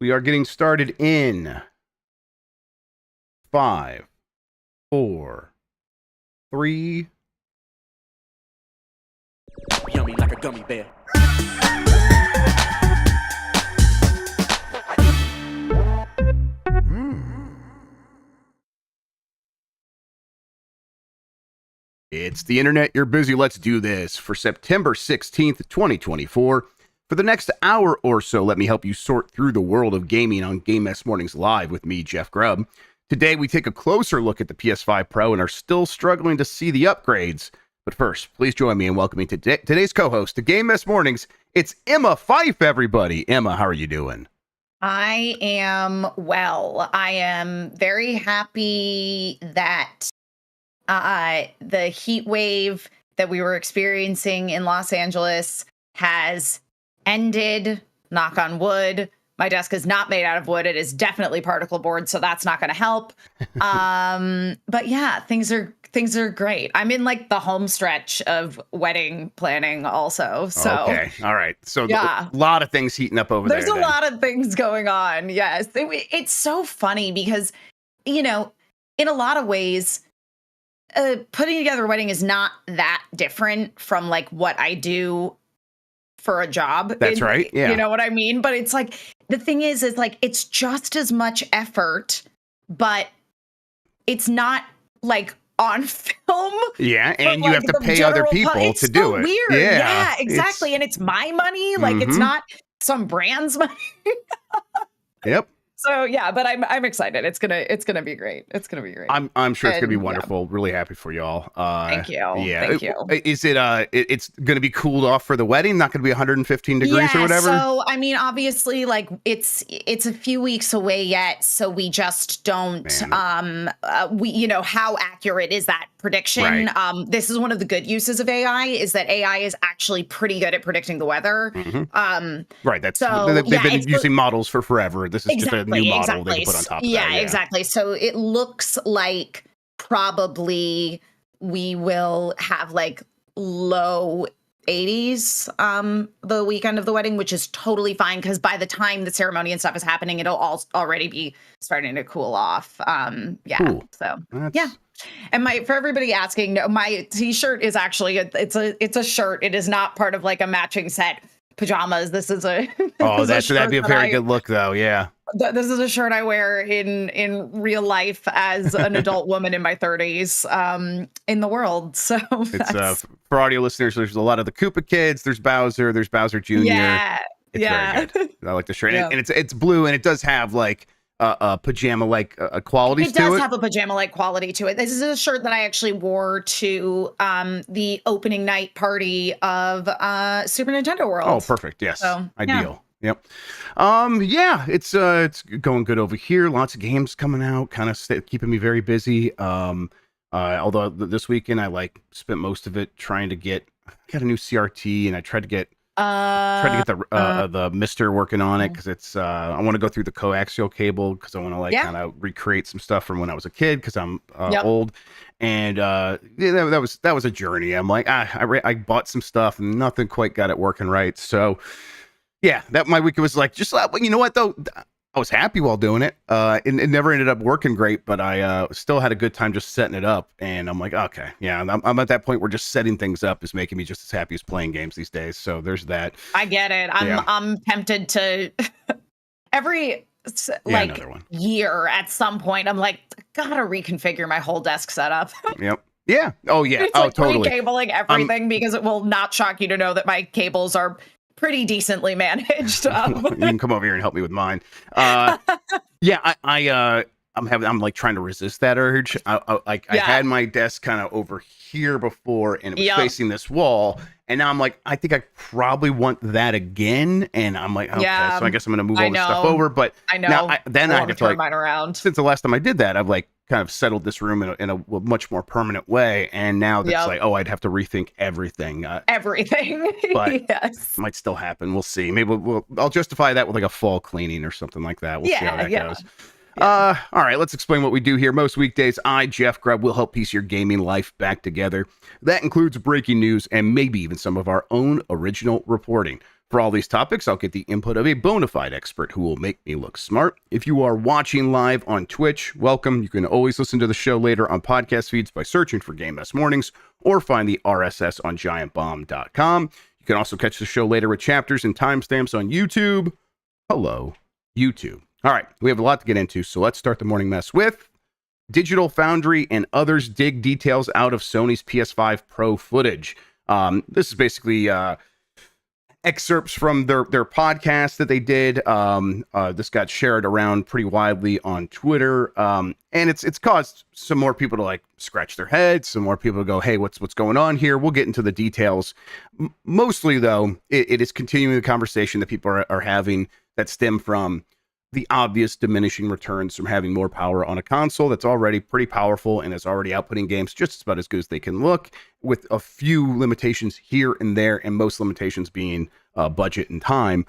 We are getting started in 5, 4, 3. Yummy like a gummy bear. It's the internet. You're busy. Let's do this for September 16th, 2024. For the next hour or so, let me help you sort through the world of gaming on Game Mess Mornings Live with me, Jeff Grubb. Today, we take a closer look at the PS5 Pro and are still struggling to see the upgrades. But first, please join me in welcoming today's co-host to Game Mess Mornings. It's Emma Fyffe, everybody. Emma, how are you doing? I am well. I am very happy that the heat wave that we were experiencing in Los Angeles has ended. Knock on wood. My desk is not made out of wood. It is definitely particle board, so that's not going to help. But yeah, things are great. I'm in like the home stretch of wedding planning also. So okay, all right. So yeah, a lot of things heating up over there. There's a lot of things going on. Yes, it's so funny because, you know, in a lot of ways, putting together a wedding is not that different from like what I do for a job. That's right. Yeah. You know what I mean? But it's like, the thing is like, it's just as much effort, but it's not like on film. Yeah. And you have to pay other people to do it. Weird. Yeah, exactly. And it's my money. Like it's not some brand's money. Yep. So yeah, but I'm excited. It's gonna be great. It's gonna be great. I'm sure it's gonna be wonderful. Yeah. Really happy for y'all. Thank you. Yeah. Thank you. Is it it's gonna be cooled off for the wedding? Not gonna be 115 degrees or whatever? So I mean, obviously, like it's a few weeks away yet, so we just don't we how accurate is that prediction? Right. This is one of the good uses of AI is that AI is actually pretty good at predicting the weather. Right. That's they've been using models for forever. This is just a new model they can put on top of that. Yeah, exactly. So it looks like probably we will have like low 80s the weekend of the wedding, which is totally fine because by the time the ceremony and stuff is happening, it'll all already be starting to cool off. Cool. So yeah. And for everybody asking, no, my t-shirt is actually it's a shirt. It is not part of like a matching set pajamas. This is a that'd be a very good look though. Yeah. This is a shirt I wear in real life as an adult woman in my 30s in the world. So it's for audio listeners, there's a lot of the Koopa kids. There's Bowser Jr. Yeah. It's very good. I like the shirt. Yeah. And it's blue and it does have like pajama-like qualities to it. It does have a pajama-like quality to it. This is a shirt that I actually wore to the opening night party of Super Nintendo World. Oh, perfect. Yes. So, ideal. Yeah. Yep. It's going good over here. Lots of games coming out, kind of keeping me very busy. Although this weekend I spent most of it trying to I got a new CRT and I tried to get the Mister working on it because it's I want to go through the coaxial cable because I want to kind of recreate some stuff from when I was a kid because I'm old, and that was a journey. I'm like I bought some stuff and nothing quite got it working right. So yeah, my week was like just you know what though. I was happy while doing it. It never ended up working great, but I still had a good time just setting it up. And I'm like, okay, yeah, I'm at that point where just setting things up is making me just as happy as playing games these days. So there's that. I get it. I'm tempted to every year at some point. I'm like, gotta reconfigure my whole desk setup. Yep. Yeah. Oh yeah. It's totally. Cabling everything because it will not shock you to know that my cables are pretty decently managed. You can come over here and help me with mine. Yeah, I'm like trying to resist that urge. I had my desk kind of over here before and it was facing this wall. And now I'm like, I think I probably want that again. And I'm like, okay, so I guess I'm going to move all this stuff over. But I know. Now I have to turn mine around. Since the last time I did that, I've kind of settled this room in a much more permanent way. And now that's I'd have to rethink everything. Everything. But yes. Might still happen. We'll see. Maybe I'll justify that with like a fall cleaning or something like that. We'll see how that goes. All right, let's explain what we do here. Most weekdays, I, Jeff Grubb, will help piece your gaming life back together. That includes breaking news and maybe even some of our own original reporting. For all these topics, I'll get the input of a bona fide expert who will make me look smart. If you are watching live on Twitch, welcome. You can always listen to the show later on podcast feeds by searching for Game Mess Mornings or find the RSS on giantbomb.com. You can also catch the show later with chapters and timestamps on YouTube. Hello, YouTube. All right, we have a lot to get into, so let's start the morning mess with Digital Foundry and others dig details out of Sony's PS5 Pro footage. This is basically excerpts from their podcast that they did. This got shared around pretty widely on Twitter, and it's caused some more people to like scratch their heads, some more people to go, hey, what's going on here? We'll get into the details. Mostly, though, it is continuing the conversation that people are having that stem from the obvious diminishing returns from having more power on a console that's already pretty powerful and is already outputting games just about as good as they can look, with a few limitations here and there, and most limitations being budget and time.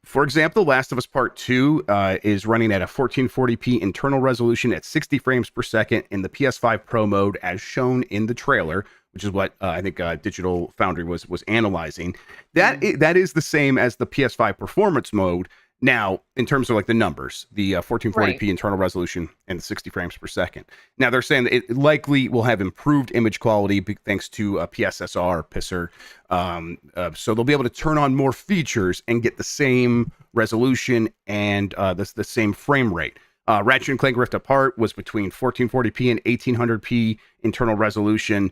For example, Last of Us Part 2 is running at a 1440p internal resolution at 60 frames per second in the PS5 Pro mode, as shown in the trailer, which is what I think Digital Foundry was analyzing. That is the same as the PS5 Performance mode. Now, in terms of like the numbers, the 1440p internal resolution and 60 frames per second. Now, they're saying that it likely will have improved image quality thanks to PSSR. So they'll be able to turn on more features and get the same resolution and the same frame rate. Ratchet and Clank Rift Apart was between 1440p and 1800p internal resolution,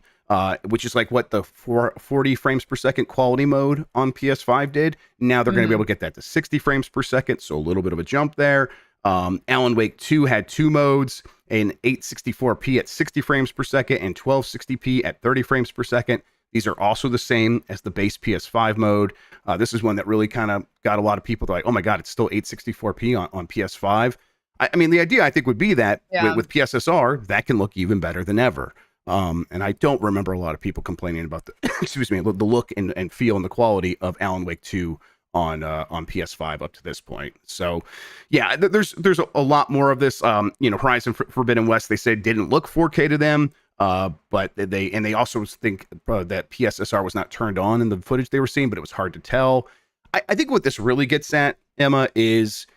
which is like what the 40 frames per second quality mode on PS5 did. Now they're going to be able to get that to 60 frames per second, so a little bit of a jump there. Alan Wake 2 had two modes, an 864p at 60 frames per second and 1260p at 30 frames per second. These are also the same as the base PS5 mode. This is one that really kind of got a lot of people to like, oh my God, it's still 864p on PS5. I mean, the idea I think would be that with PSSR, that can look even better than ever. And I don't remember a lot of people complaining about the the look and feel and the quality of Alan Wake 2 on PS5 up to this point. So yeah, there's a lot more of this. Horizon Forbidden West, they said didn't look 4K to them, but they also think that PSSR was not turned on in the footage they were seeing, but it was hard to tell. I think what this really gets at, Emma, is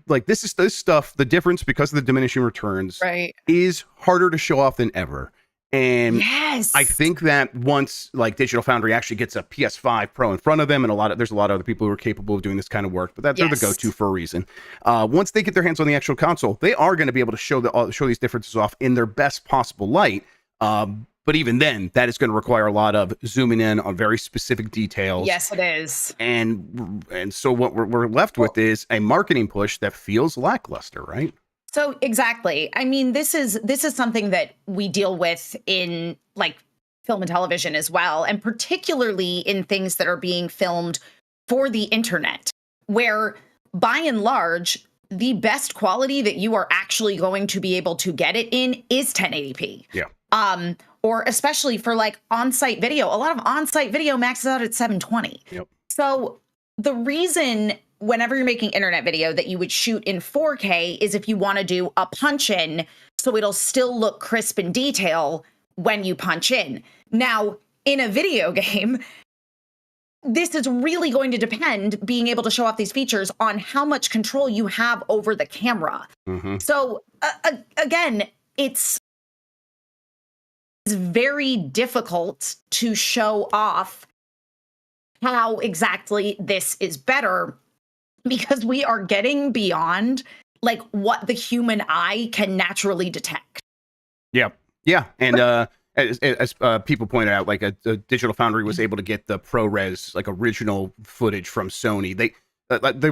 like this stuff, the difference because of the diminishing returns is harder to show off than ever. And yes, I think that once like Digital Foundry actually gets a PS5 Pro in front of them, and there's a lot of other people who are capable of doing this kind of work, but they're the go-to for a reason. Once they get their hands on the actual console, they are going to be able to show these differences off in their best possible light. But even then, that is going to require a lot of zooming in on very specific details. Yes, it is. And so what we're left with is a marketing push that feels lackluster, right? So exactly. I mean, this is something that we deal with in like film and television as well, and particularly in things that are being filmed for the internet, where by and large, the best quality that you are actually going to be able to get it in is 1080p. Yeah. Or especially for like on-site video. A lot of on-site video maxes out at 720. Yep. So the reason whenever you're making internet video that you would shoot in 4K is if you want to do a punch in so it'll still look crisp in detail when you punch in. Now, in a video game, this is really going to depend, being able to show off these features, on how much control you have over the camera. Mm-hmm. So again, it's very difficult to show off how exactly this is better, because we are getting beyond like what the human eye can naturally detect. Yeah. And as people pointed out, like a Digital Foundry was able to get the ProRes like original footage from Sony. They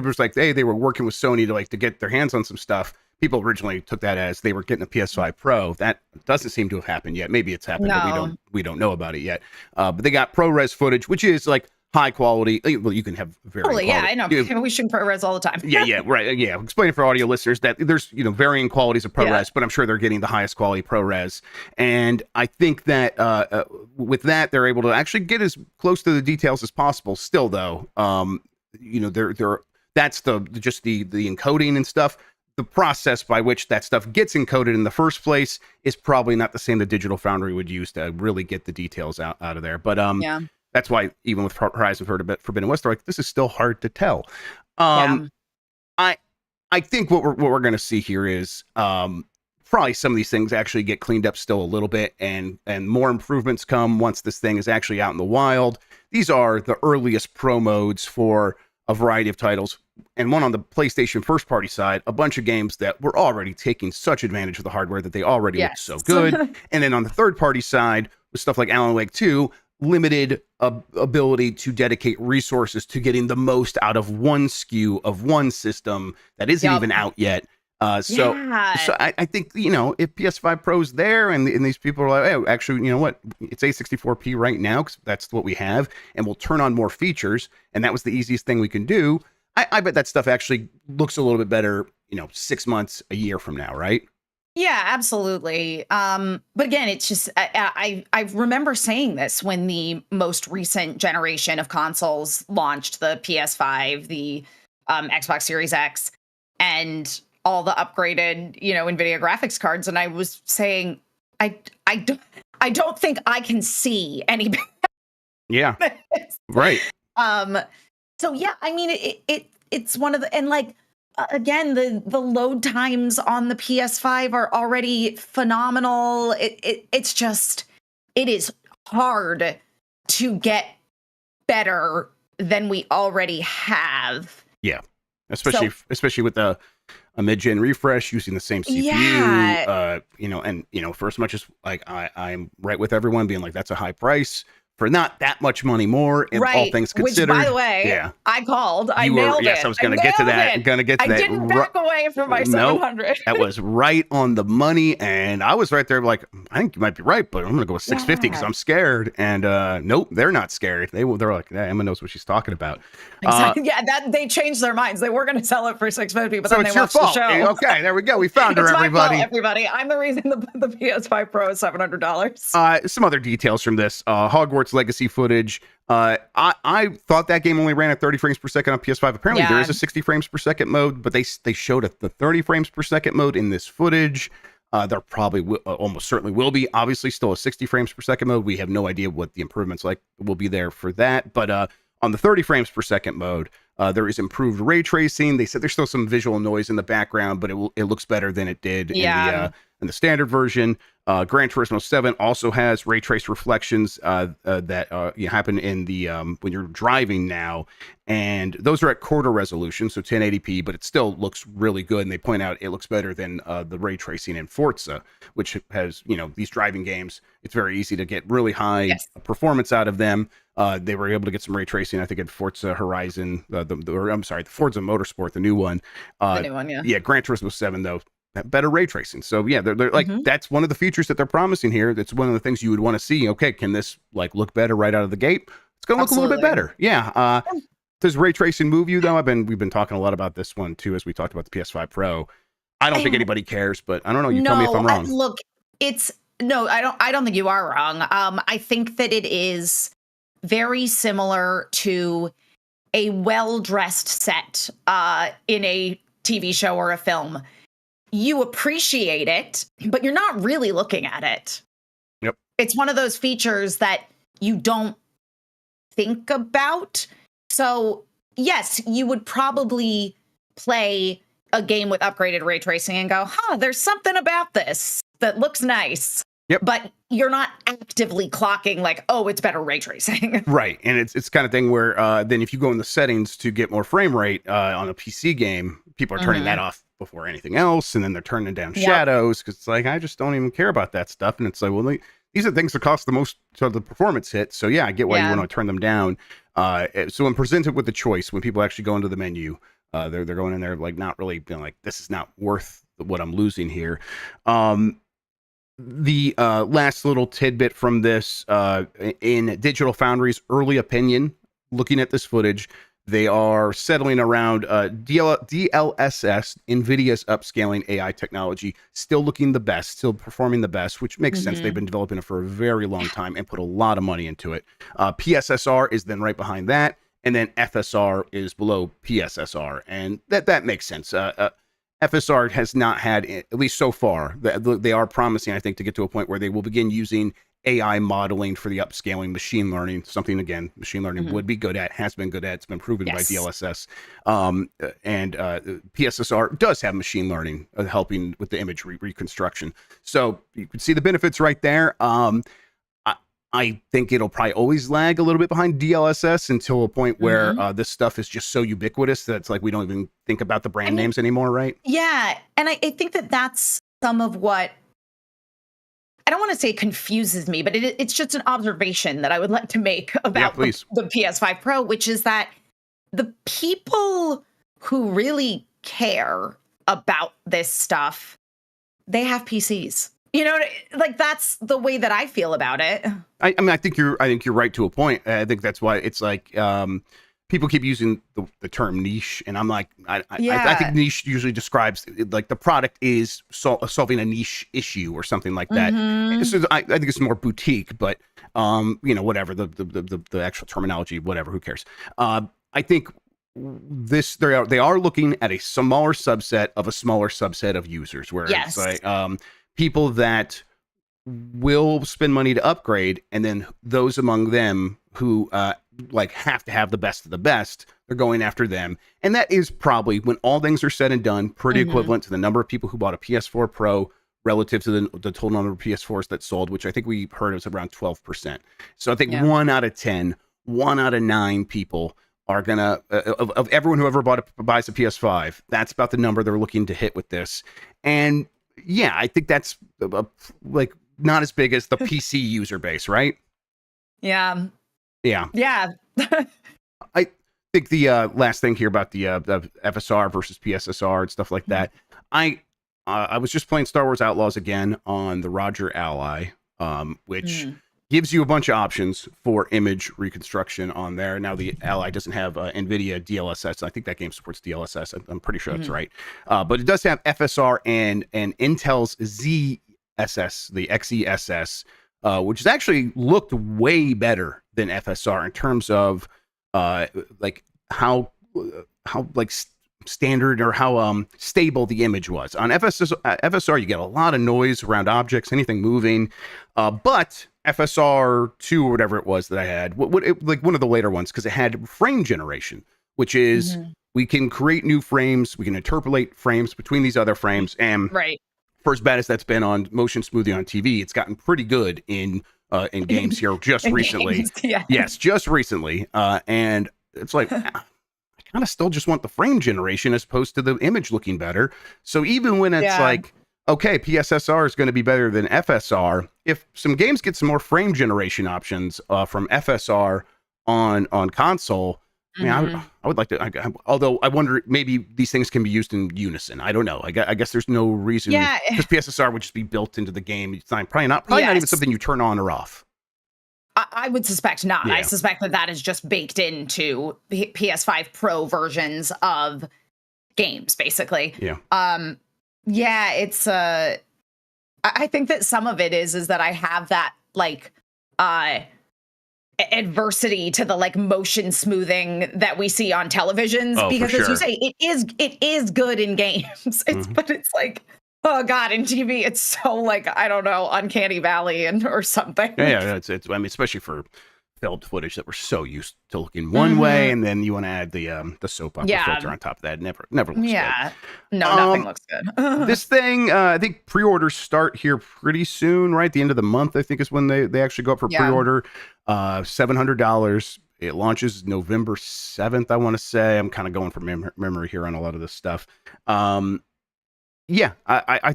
was like, hey, they were working with Sony to get their hands on some stuff. People originally took that as they were getting a PS5 Pro. That doesn't seem to have happened yet. Maybe it's happened, but we don't know about it yet. But they got ProRes footage, which is like high quality. Well, you can have very quality. Yeah, I know. We shoot ProRes all the time. yeah, right. Yeah, explaining for audio listeners that there's varying qualities of ProRes, but I'm sure they're getting the highest quality ProRes. And I think that with that, they're able to actually get as close to the details as possible. Still, though, that's the encoding and stuff. The process by which that stuff gets encoded in the first place is probably not the same that Digital Foundry would use to really get the details out of there. But That's why even with Horizon Forbidden West, they're like, this is still hard to tell. Yeah. I think what we're going to see here is probably some of these things actually get cleaned up still a little bit, and more improvements come once this thing is actually out in the wild. These are the earliest pro modes for a variety of titles, and one on the PlayStation first party side, a bunch of games that were already taking such advantage of the hardware that they already looked so good. And then on the third party side, with stuff like Alan Wake 2, limited ability to dedicate resources to getting the most out of one SKU of one system that isn't even out yet. So I think, if PS5 Pro's there and these people are like, hey, actually, you know what? It's A64P right now because that's what we have, and we'll turn on more features. And that was the easiest thing we can do. I bet that stuff actually looks a little bit better, 6 months, a year from now, right? Yeah, absolutely. But again, it's just I remember saying this when the most recent generation of consoles launched, the PS5, the Xbox Series X, and all the upgraded, NVIDIA graphics cards, and I was saying I don't think I can see any. Yeah. Right. So yeah, I mean it's one of the, and like again, the load times on the PS5 are already phenomenal. It's just, it is hard to get better than we already have. Yeah. Especially with a mid-gen refresh using the same CPU, for as much as like I'm right with everyone being like, that's a high price for not that much money more, and all things considered. Which, by the way, I called. I nailed it. Yes, I was going to get to that. I didn't back away from my 700. That was right on the money, and I was right there like, I think you might be right, but I'm going to go with 650 because I'm scared. And nope, they're not scared. They're like, yeah, Emma knows what she's talking about. Exactly. They changed their minds. They were going to sell it for 650, but then they watched the show. Okay, there we go. We found her, everybody. My fault, everybody. I'm the reason the PS5 Pro is $700. Some other details from this Hogwarts Legacy footage. I thought that game only ran at 30 frames per second on PS5. Apparently there is a 60 frames per second mode, but they showed the 30 frames per second mode in this footage. There probably almost certainly will be obviously still a 60 frames per second mode. We have no idea what the improvements will be there for that, but on the 30 frames per second mode, there is improved ray tracing. They said there's still some visual noise in the background, but it looks better than it did in the standard version. Gran Turismo 7 also has ray trace reflections that happen in the when you're driving now, and those are at quarter resolution, so 1080p, but it still looks really good. And they point out it looks better than the ray tracing in Forza, which has these driving games. It's very easy to get really high performance out of them. They were able to get some ray tracing, I think, in Forza Horizon. The Forza Motorsport, the new one. The new one, yeah. Gran Turismo 7 though, better ray tracing. So yeah, they're like, that's one of the features that they're promising here. That's one of the things you would want to see. Okay, can this look better right out of the gate? It's gonna look a little bit better. Yeah. Does ray tracing move you though? We've been talking a lot about this one too, as we talked about the PS5 Pro. I don't think anybody cares, but I don't know. You tell me if I'm wrong. Look, I don't think you are wrong. I think that it is very similar to a well-dressed set in a TV show or a film. You appreciate it, but you're not really looking at it. Yep. It's one of those features that you don't think about. So, yes, you would probably play a game with upgraded ray tracing and go, there's something about this that looks nice. Yep. But you're not actively clocking like, oh, it's better ray tracing. Right. And it's kind of thing where then if you go in the settings to get more frame rate on a PC game, people are turning that off before anything else. And then they're turning down shadows because it's like, I just don't even care about that stuff. And it's like, well, these are things that cost the most to the performance hit. So yeah, I get why you want to turn them down. So when presented with the choice, when people actually go into the menu, they're going in there like not really being like, this is not worth what I'm losing here. The last little tidbit from this, in Digital Foundry's early opinion, looking at this footage, they are settling around DLSS, NVIDIA's upscaling AI technology, still looking the best, still performing the best, which makes sense. They've been developing it for a very long time and put a lot of money into it. PSSR is then right behind that, and then FSR is below PSSR, and that makes sense. FSR has not had, at least so far, they are promising, I think, to get to a point where they will begin using AI modeling for the upscaling, machine learning, something again, machine learning would be good at, has been good at, it's been proven by Yes. DLSS. And PSSR does have machine learning helping with the image reconstruction. So you can see the benefits right there. I think it'll probably always lag a little bit behind DLSS until a point where this stuff is just so ubiquitous that it's like we don't even think about the brand names anymore, right? Yeah. And I think that that's some of what, I don't want to say confuses me, but it's just an observation that I would like to make about the PS5 Pro, which is that the people who really care about this stuff, they have PCs. You know, like that's the way that I feel about it. I mean, I think you're right to a point. I think that's why it's like people keep using the term niche, and I'm like, I think niche usually describes like the product is solving a niche issue or something like that. So I think it's more boutique, but you know, whatever the actual terminology, whatever, who cares? I think they are looking at a smaller subset of a smaller subset of users, where it's like people that will spend money to upgrade, and then those among them who like have to have the best of the best, they're going after them. And that is probably, when all things are said and done, pretty equivalent to the number of people who bought a PS4 Pro relative to the total number of PS4s that sold, which I think we heard was around 12%. So I think 1 out of 10, 1 out of 9 people are gonna of everyone who ever buys a PS5, that's about the number they're looking to hit with this. And yeah, I think that's like not as big as the PC user base, right? Yeah. I think the last thing here about the FSR versus PSSR and stuff like that. I was just playing Star Wars Outlaws again on the Roger Ally, which gives you a bunch of options for image reconstruction on there. Now the Ally doesn't have NVIDIA DLSS. I think that game supports DLSS. I'm pretty sure that's right. But it does have FSR and Intel's ZSS, the XESS, which has actually looked way better than FSR in terms of like how like standard or how stable the image was. On FSR, you get a lot of noise around objects, anything moving, but FSR 2 or whatever it was that I had, like one of the later ones, because it had frame generation, which is we can create new frames, we can interpolate frames between these other frames, and for as bad as that's been on motion smoothing on TV, it's gotten pretty good in games here just recently. Yes, just recently. And it's like, I kind of still just want the frame generation as opposed to the image looking better. So even when it's like, okay, PSSR is going to be better than FSR, if some games get some more frame generation options from FSR on console, I mean, I would like to, although I wonder, maybe these things can be used in unison. I don't know. I guess there's no reason, because PSSR would just be built into the game. It's probably not even something you turn on or off. I would suspect not. I suspect that is just baked into PS5 Pro versions of games, basically. It's I think that some of it is that I have that like adversity to the like motion smoothing that we see on televisions, because as you say, it is good in games. But it's like, oh God, in TV, it's so like, I don't know, uncanny valley or something. It's I mean, especially for filmed footage that we're so used to looking one way, and then you want to add the soap opera filter on top of that. Never looks good. No, nothing looks good. This thing, I think pre-orders start here pretty soon, right? The end of the month, I think, is when they actually go up for pre-order. $700. It launches November 7th, I want to say. I'm kind of going from memory here on a lot of this stuff. I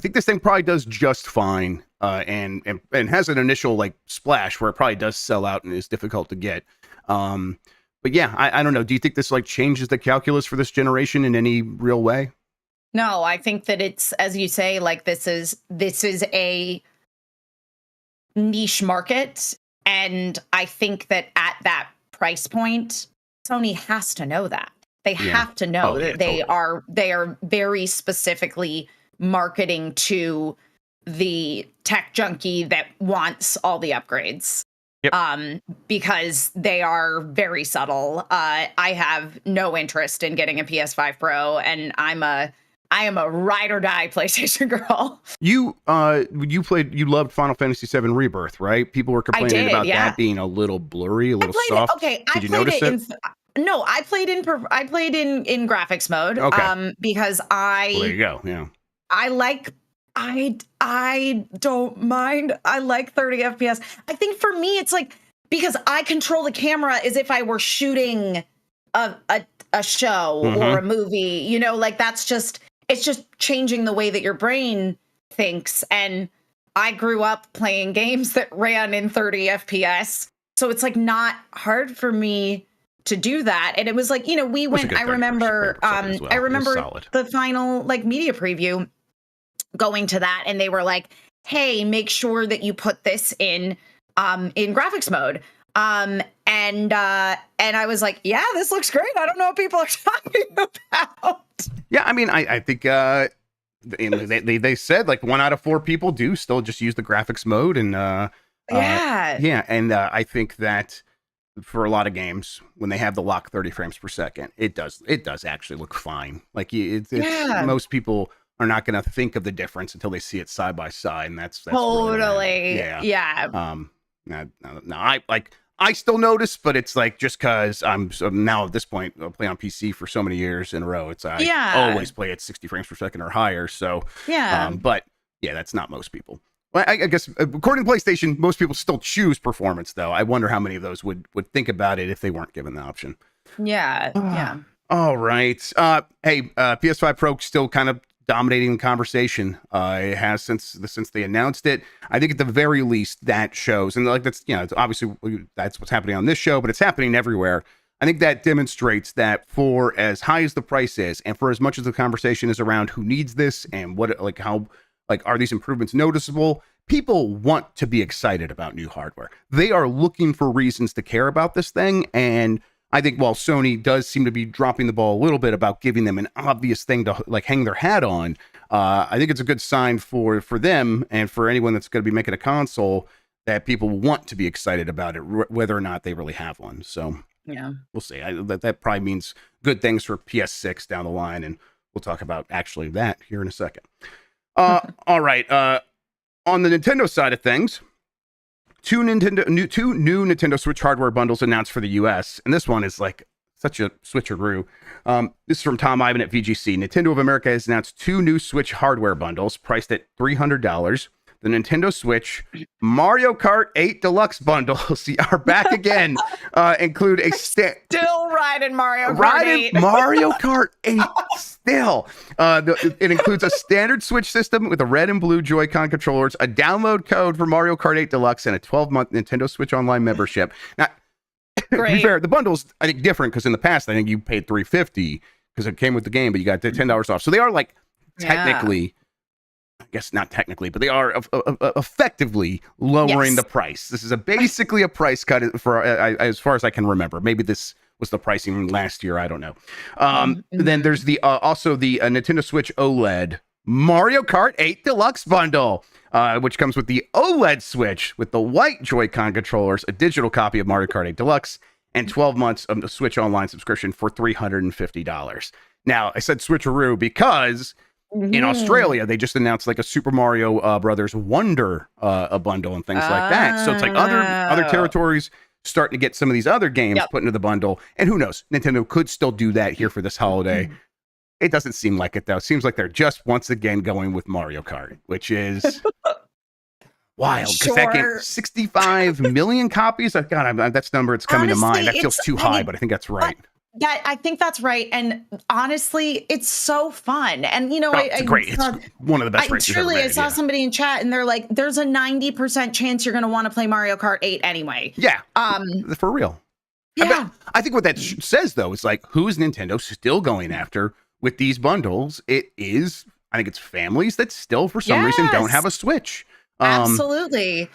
think this thing probably does just fine, and has an initial like splash where it probably does sell out and is difficult to get. But yeah, I don't know. Do you think this like changes the calculus for this generation in any real way? No, I think that it's, as you say, like this is a niche market, and I think that at that price point, Sony has to know that. They have to know that they are very specifically marketing to the tech junkie that wants all the upgrades. Because they are very subtle. I have no interest in getting a PS5 Pro, and I'm a I am a ride or die PlayStation girl. You loved Final Fantasy VII Rebirth, right? People were complaining about that being a little blurry, a little soft. Did you notice it? No, I played in graphics mode. Okay. Because Well, there you go. Yeah. I don't mind. I like 30 FPS. I think for me, it's like, because I control the camera as if I were shooting a show or a movie, you know, like it's just changing the way that your brain thinks. And I grew up playing games that ran in 30 FPS. So it's like not hard for me to do that. And it was like, you know, I remember the final like media preview going to that, and they were like, hey, make sure that you put this in graphics mode. And I was like, yeah, this looks great. I don't know what people are talking about. Yeah, I mean, I think they said like 1 out of 4 people do still just use the graphics mode, and I think that for a lot of games, when they have the lock 30 frames per second, it does actually look fine. Like most people are not going to think of the difference until they see it side by side, and that's totally really I still notice, but it's like just because I'm now at this point I'll play on PC for so many years in a row. I always play at 60 frames per second or higher. So but yeah, that's not most people. Well, I guess according to PlayStation, most people still choose performance, though. I wonder how many of those would think about it if they weren't given the option. Yeah. All right. Hey, PS5 Pro still kind of dominating the conversation. It has since they announced it. I think at the very least that shows, and like that's, you know, it's obviously that's what's happening on this show, but it's happening everywhere. I think that demonstrates that for as high as the price is, and for as much as the conversation is around who needs this and what, like how, like are these improvements noticeable, people want to be excited about new hardware. They are looking for reasons to care about this thing, and I think while Sony does seem to be dropping the ball a little bit about giving them an obvious thing to like hang their hat on, I think it's a good sign for them and for anyone that's going to be making a console that people want to be excited about it, whether or not they really have one. So yeah, we'll see. That probably means good things for PS6 down the line, and we'll talk about actually that here in a second. All right. On the Nintendo side of things, two new Nintendo Switch hardware bundles announced for the US, and this one is like such a switcheroo. This is from Tom Ivan at VGC. Nintendo of America has announced 2 new Switch hardware bundles priced at $300. The Nintendo Switch Mario Kart 8 Deluxe bundles are back again. Include a still riding Mario Kart 8. Mario Kart 8 still. It includes a standard Switch system with a red and blue Joy-Con controllers, a download code for Mario Kart 8 Deluxe, and a 12-month Nintendo Switch Online membership. Now, to be fair, the bundle's I think different because in the past I think you paid $350 because it came with the game, but you got $10 off. So they are like technically. I guess not technically, but they are effectively lowering the price. This is basically a price cut for as far as I can remember. Maybe this was the pricing last year. I don't know. Then there's the also the Nintendo Switch OLED Mario Kart 8 Deluxe bundle, which comes with the OLED Switch with the white Joy-Con controllers, a digital copy of Mario Kart 8 Deluxe, and 12 months of the Switch Online subscription for $350. Now, I said switcheroo because in Australia, they just announced like a Super Mario Brothers Wonder a bundle and things like that. So it's like other territories starting to get some of these other games put into the bundle. And who knows? Nintendo could still do that here for this holiday. It doesn't seem like it, though. It seems like they're just once again going with Mario Kart, which is wild. Because that game, 65 million copies? God, that's number that's coming to mind. That feels too high, but I think that's right. Yeah, I think that's right. And honestly, it's so fun. And, you know, it's great. It's one of the best races ever made. I saw somebody in chat and they're like, there's a 90% chance you're going to want to play Mario Kart 8 anyway. Yeah. For real. Yeah. I think what that says, though, is like, who is Nintendo still going after with these bundles? I think it's families that still, for some reason, don't have a Switch. Absolutely.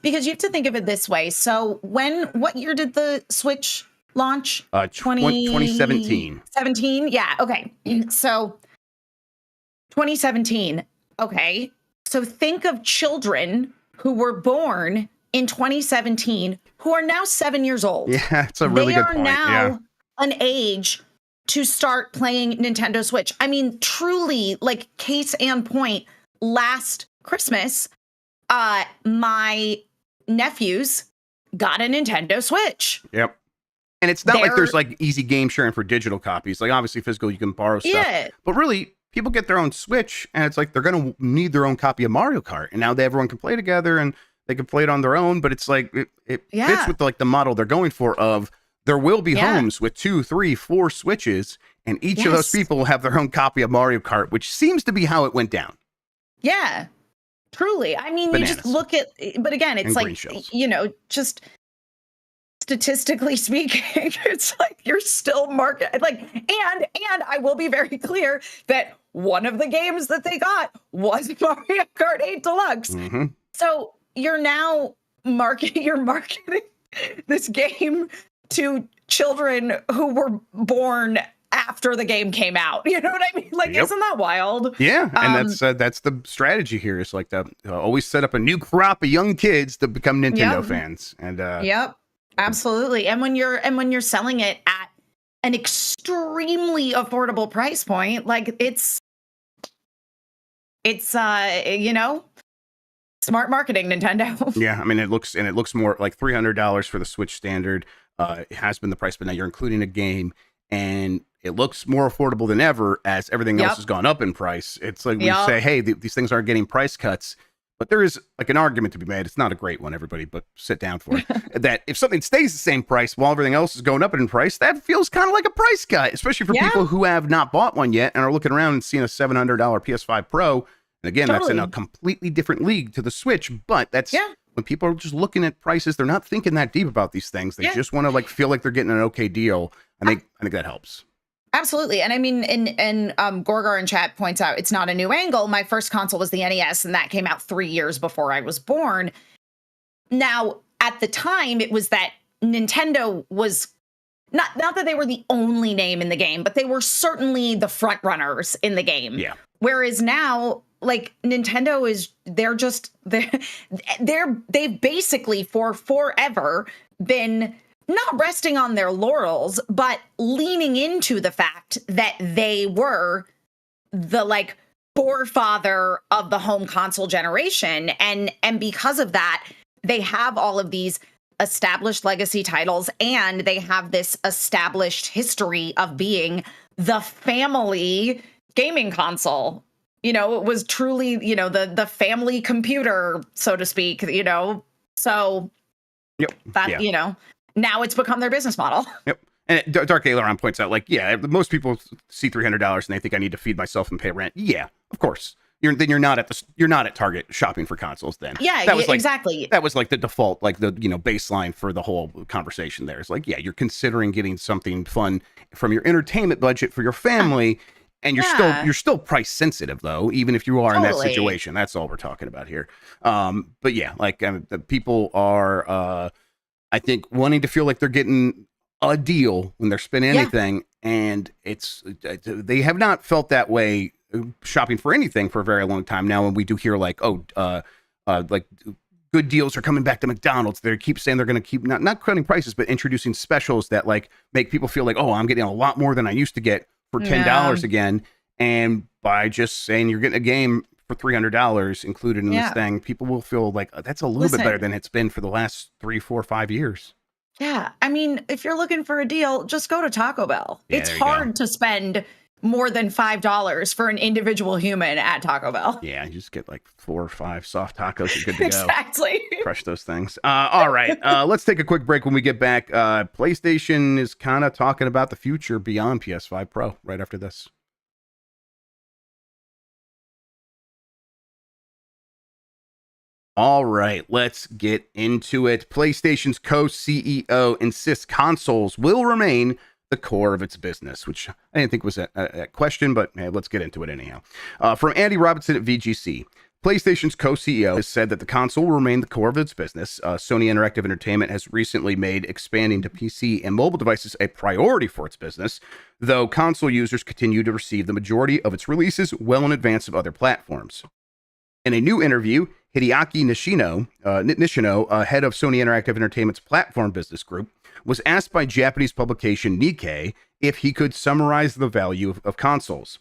Because you have to think of it this way. So what year did the Switch launch? 2017. 17? Yeah. Okay. So 2017. Okay. So think of children who were born in 2017 who are now 7 years old. Yeah, it's a really good point. They are now an age to start playing Nintendo Switch. I mean, truly, like, case and point, last Christmas, my nephews got a Nintendo Switch. Yep. And it's not like there's like easy game sharing for digital copies. Like obviously physical, you can borrow stuff. Yeah. But really, people get their own Switch and it's like they're going to need their own copy of Mario Kart. And now everyone can play together and they can play it on their own. But it's like it fits with like the model they're going for of there will be homes with 2, 3, 4 Switches. And each of those people will have their own copy of Mario Kart, which seems to be how it went down. Yeah. Truly. I mean, you just look at, but again, it's like, you know, just statistically speaking, it's like you're still like, and I will be very clear that one of the games that they got was Mario Kart 8 Deluxe. Mm-hmm. So you're now marketing this game to children who were born after the game came out. You know what I mean? Like, isn't that wild? Yeah. And that's the strategy here is like to always set up a new crop of young kids to become Nintendo fans. And absolutely. And when you're selling it at an extremely affordable price point, like it's you know, smart marketing, Nintendo. Yeah, I mean it looks more like $300 for the Switch standard. It has been the price, but now you're including a game and it looks more affordable than ever as everything else has gone up in price. It's like we say, hey, these things aren't getting price cuts. But there is like an argument to be made. It's not a great one, everybody, but sit down for it. That if something stays the same price while everything else is going up in price, that feels kind of like a price cut, especially for people who have not bought one yet and are looking around and seeing a $700 PS5 Pro. And again, that's in a completely different league to the Switch. But that's when people are just looking at prices, they're not thinking that deep about these things. They just want to like feel like they're getting an okay deal. I think that helps. Absolutely. And I mean, and Gorgar in chat points out it's not a new angle. My first console was the NES, and that came out 3 years before I was born. Now, at the time, it was that Nintendo was not that they were the only name in the game, but they were certainly the front runners in the game. Yeah. Whereas now, like Nintendo they've basically for forever been not resting on their laurels, but leaning into the fact that they were the like forefather of the home console generation. And because of that, they have all of these established legacy titles and they have this established history of being the family gaming console. You know, it was truly, you know, the family computer, so to speak, you know, so you know, now it's become their business model. Yep. And Dark Aileron points out, like, most people see $300 and they think I need to feed myself and pay rent. Yeah, of course. You're not at Target shopping for consoles then. Yeah, that was like, exactly. That was like the default, like the baseline for the whole conversation there. It's like, you're considering getting something fun from your entertainment budget for your family. And you're still price sensitive though, even if you are in that situation. That's all we're talking about here. But yeah, like people are, I think, wanting to feel like they're getting a deal when they're spending anything, and they have not felt that way shopping for anything for a very long time now. And we do hear like, like good deals are coming back to McDonald's. They keep saying they're going to keep not cutting prices, but introducing specials that like make people feel like, oh, I'm getting a lot more than I used to get for $10 again. And by just saying you're getting a game for $300 included in this thing, people will feel like that's a little bit better than it's been for the last 3, 4, 5 years. Yeah. I mean, if you're looking for a deal, just go to Taco Bell. Yeah, it's hard to spend more than $5 for an individual human at Taco Bell. Yeah, you just get like 4 or 5 soft tacos. You're good to go. Exactly. Crush those things. All right. Let's take a quick break. When we get back, PlayStation is kind of talking about the future beyond PS5 Pro right after this. All right, let's get into it. PlayStation's co-CEO insists consoles will remain the core of its business, which I didn't think was a question, but hey, let's get into it anyhow. From Andy Robinson at VGC, PlayStation's co-CEO has said that the console will remain the core of its business. Sony Interactive Entertainment has recently made expanding to PC and mobile devices a priority for its business, though console users continue to receive the majority of its releases well in advance of other platforms. In a new interview, Hideaki Nishino, head of Sony Interactive Entertainment's platform business group, was asked by Japanese publication Nikkei if he could summarize the value of consoles.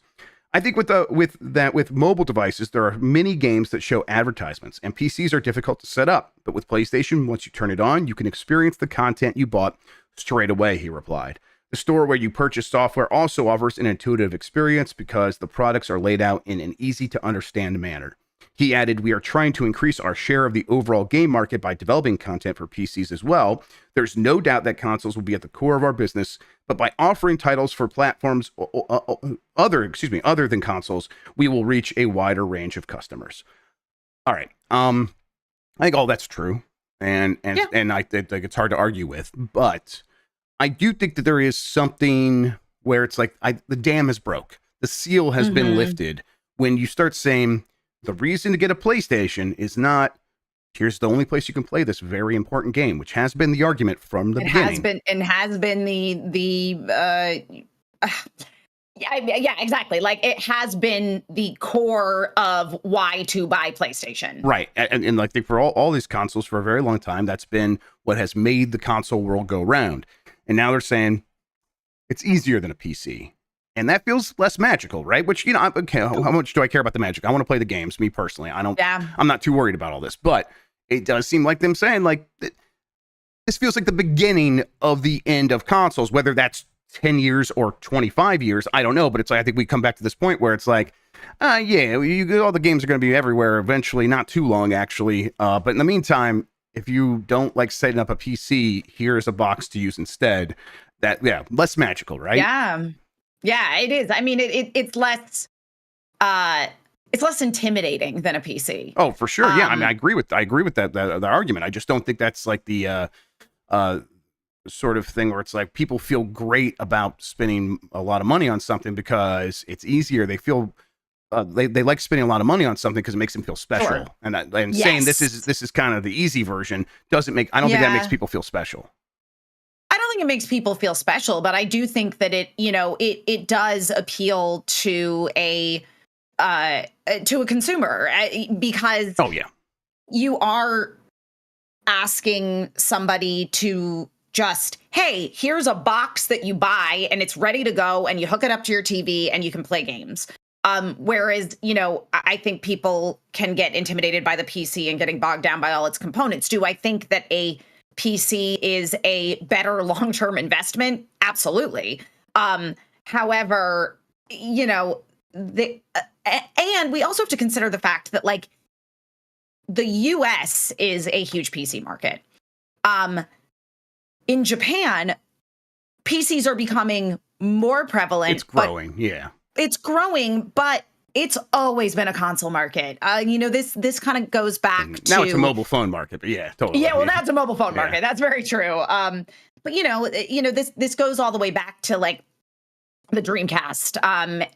I think with mobile devices, there are many games that show advertisements, and PCs are difficult to set up. But with PlayStation, once you turn it on, you can experience the content you bought straight away, he replied. The store where you purchase software also offers an intuitive experience because the products are laid out in an easy-to-understand manner. He added, we are trying to increase our share of the overall game market by developing content for PCs as well. There's no doubt that consoles will be at the core of our business, but by offering titles for platforms other than consoles, we will reach a wider range of customers. All right. I think all that's true, and I think it's hard to argue with, but I do think that there is something where it's like the dam is broke. The seal has been lifted when you start saying, the reason to get a PlayStation is not, here's the only place you can play this very important game, which has been the argument from the beginning. Has been yeah, exactly. Like, it has been the core of why to buy PlayStation. Right. And I think for all these consoles for a very long time, that's been what has made the console world go round. And now they're saying it's easier than a PC. And that feels less magical, right? Which, okay, how much do I care about the magic? I want to play the games, me personally. I'm not too worried about all this. But it does seem like them saying, like, this feels like the beginning of the end of consoles, whether that's 10 years or 25 years. I don't know. But it's like, I think we come back to this point where it's like, all the games are going to be everywhere eventually, not too long, actually. But in the meantime, if you don't like setting up a PC, here's a box to use instead. Less magical, right? Yeah, it is. I mean, it's less intimidating than a PC. Oh, for sure. Yeah, I mean, I agree with that the argument. I just don't think that's like the sort of thing where it's like people feel great about spending a lot of money on something because it's easier. They feel they like spending a lot of money on something because it makes them feel special. Sure. And saying this is kind of the easy version doesn't make. I don't think that makes people feel special. I don't think it makes people feel special, but I do think that it does appeal to a consumer because you are asking somebody to just, hey, here's a box that you buy and it's ready to go and you hook it up to your TV and you can play games. Whereas, I think people can get intimidated by the PC and getting bogged down by all its components. Do I think that a PC is a better long-term investment? Absolutely. However, and we also have to consider the fact that, like, the US is a huge PC market. In Japan, PCs are becoming more prevalent. It's growing, It's growing, but it's always been a console market. This kind of goes back to... Now it's a mobile phone market, but totally. Yeah, well, that's a mobile phone market. That's very true. But this goes all the way back to, like, the Dreamcast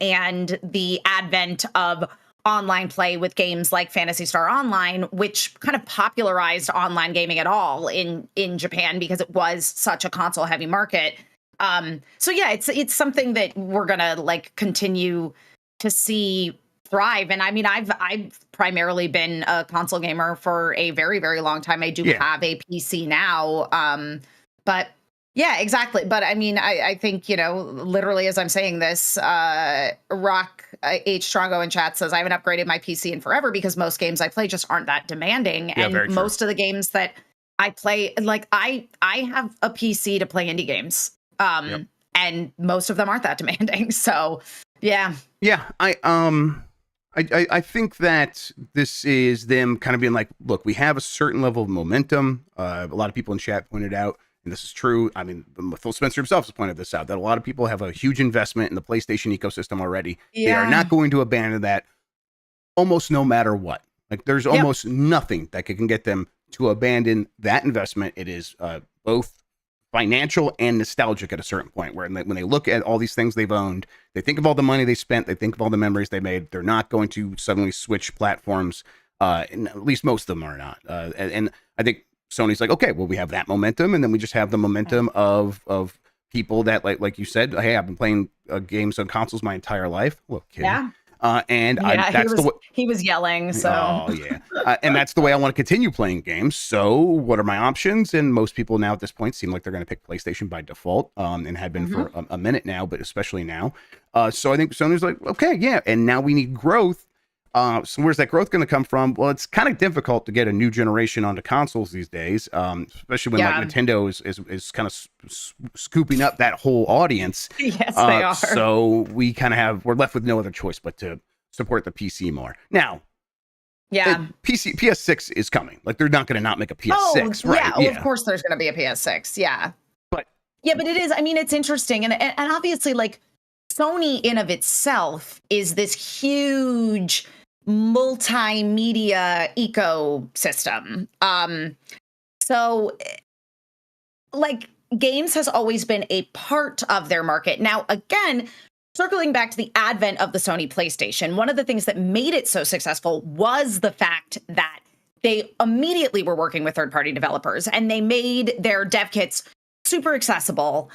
and the advent of online play with games like Phantasy Star Online, which kind of popularized online gaming at all in Japan because it was such a console heavy market. It's something that we're gonna, like, continue to see thrive. And I mean, I've primarily been a console gamer for a very, very long time. I do have a PC now. But yeah, exactly. But I mean, I think, literally as I'm saying this, Rock H Strongo in chat says, I haven't upgraded my PC in forever because most games I play just aren't that demanding. Yeah, and most of the games that I play, like, I have a PC to play indie games. And most of them aren't that demanding. So yeah. I think that this is them kind of being like, look, we have a certain level of momentum. A lot of people in chat pointed out, and this is true. I mean, Phil Spencer himself has pointed this out, that a lot of people have a huge investment in the PlayStation ecosystem already. They are not going to abandon that almost no matter what. Like, there's almost nothing that can get them to abandon that investment. It is both financial and nostalgic at a certain point, where when they look at all these things they've owned, they think of all the money they spent, they think of all the memories they made. They're not going to suddenly switch platforms, and at least most of them are not. And I think Sony's like, okay, well, we have that momentum, and then we just have the momentum of people that, like you said, hey, I've been playing games on consoles my entire life. Look, kid. And Yeah, that's the way. he was yelling. So Oh yeah, and that's the way I want to continue playing games. So what are my options? And most people now at this point seem like they're going to pick PlayStation by default, and had been for a minute now, but especially now. So I think Sony's like, okay, yeah, and now we need growth. So where's that growth going to come from? Well, it's kind of difficult to get a new generation onto consoles these days, especially when like Nintendo is kind of scooping up that whole audience. Yes, they are. So we're left with no other choice but to support the PC more. Now, PS6 is coming. Like they're not going to not make a PS6, right? Yeah, of course there's going to be a PS6. Yeah. But it is. I mean, it's interesting, and obviously, like Sony in of itself is this huge multimedia ecosystem. So like games has always been a part of their market. Now, again, circling back to the advent of the Sony PlayStation, one of the things that made it so successful was the fact that they immediately were working with third-party developers and they made their dev kits super accessible.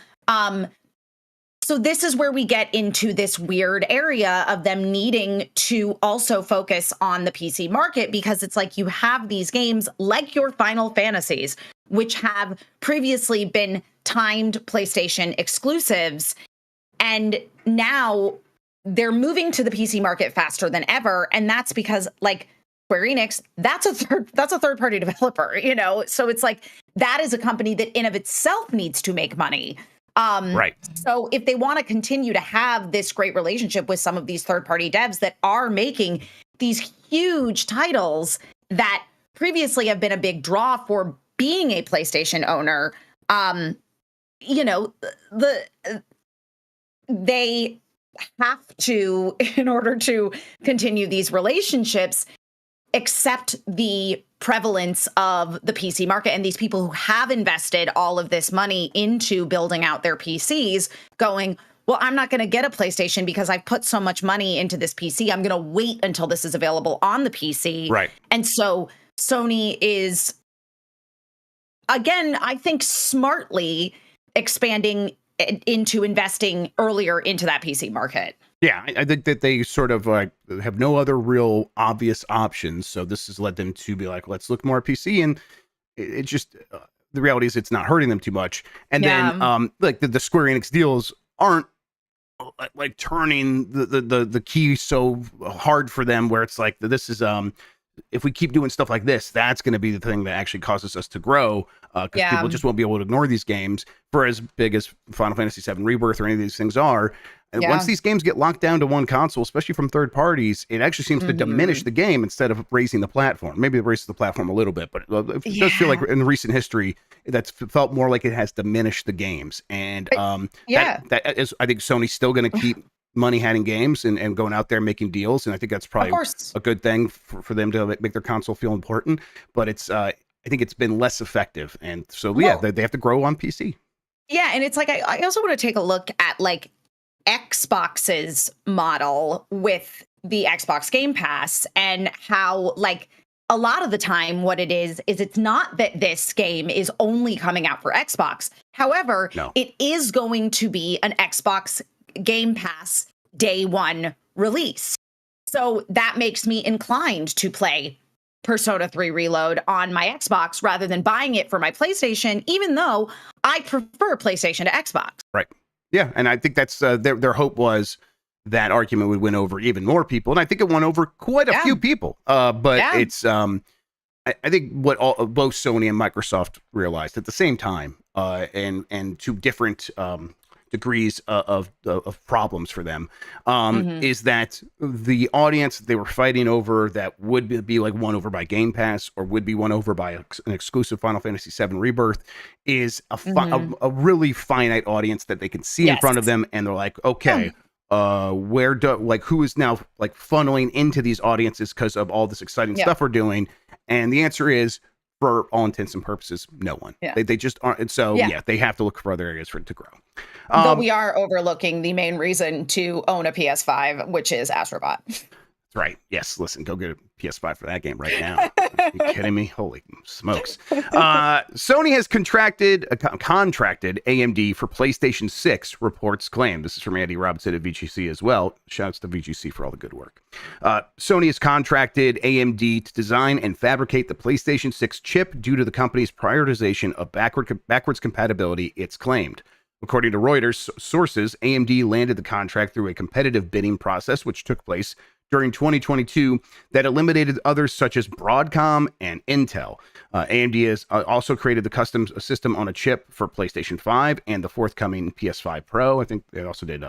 So this is where we get into this weird area of them needing to also focus on the PC market, because it's like you have these games like your Final Fantasies, which have previously been timed PlayStation exclusives. And now they're moving to the PC market faster than ever. And that's because like Square Enix, that's a third party developer, you know? So it's like that is a company that in of itself needs to make money. Right. So if they want to continue to have this great relationship with some of these third-party devs that are making these huge titles that previously have been a big draw for being a PlayStation owner, you know, they have to, in order to continue these relationships, accept the prevalence of the PC market and these people who have invested all of this money into building out their PCs going, well, I'm not going to get a PlayStation because I've put so much money into this PC. I'm going to wait until this is available on the PC. Right. And so Sony is, again, I think smartly expanding into investing earlier into that PC market. Yeah, I think that they sort of like have no other real obvious options. So this has led them to be like, let's look more at PC. And it just, the reality is it's not hurting them too much. And then like the Square Enix deals aren't like turning the key so hard for them where it's like, this is, if we keep doing stuff like this, that's going to be the thing that actually causes us to grow, because people just won't be able to ignore these games for as big as Final Fantasy VII Rebirth or any of these things are. And once these games get locked down to one console, especially from third parties, it actually seems to diminish the game instead of raising the platform. Maybe it raises the platform a little bit, but it does feel like in recent history, that's felt more like it has diminished the games. And that is, I think Sony's still going to keep money having games and going out there making deals. And I think that's probably a good thing for them to make their console feel important. But it's, I think it's been less effective. And so, they have to grow on PC. Yeah. And it's like, I also want to take a look at like Xbox's model with the Xbox Game Pass and how like a lot of the time what it is it's not that this game is only coming out for Xbox. However, it is going to be an Xbox Game Pass day one release. So that makes me inclined to play Persona 3 Reload on my Xbox rather than buying it for my PlayStation, even though I prefer PlayStation to Xbox. Right. Yeah, and I think that's their hope was that argument would win over even more people, and I think it won over quite a few people. But it's I think what both Sony and Microsoft realized at the same time, and to different degrees of problems for them, is that the audience they were fighting over that would be like won over by Game Pass or would be won over by an exclusive Final Fantasy VII Rebirth is a really finite audience that they can see in front of them, and they're like, okay, who is now like funneling into these audiences because of all this exciting stuff we're doing? And the answer is, for all intents and purposes, no one. They just aren't. And so, they have to look for other areas for it to grow. Though we are overlooking the main reason to own a PS5, which is Astrobot. That's right. Yes. Listen, go get a PS5 for that game right now. Are you kidding me? Holy smokes. Sony has contracted AMD for PlayStation 6, reports claim. This is from Andy Robinson at VGC as well. Shouts to VGC for all the good work. Sony has contracted AMD to design and fabricate the PlayStation 6 chip due to the company's prioritization of backwards compatibility, it's claimed. According to Reuters sources, AMD landed the contract through a competitive bidding process, which took place during 2022 that eliminated others such as Broadcom and Intel. AMD has also created the custom system on a chip for PlayStation 5 and the forthcoming PS5 Pro. I think they also did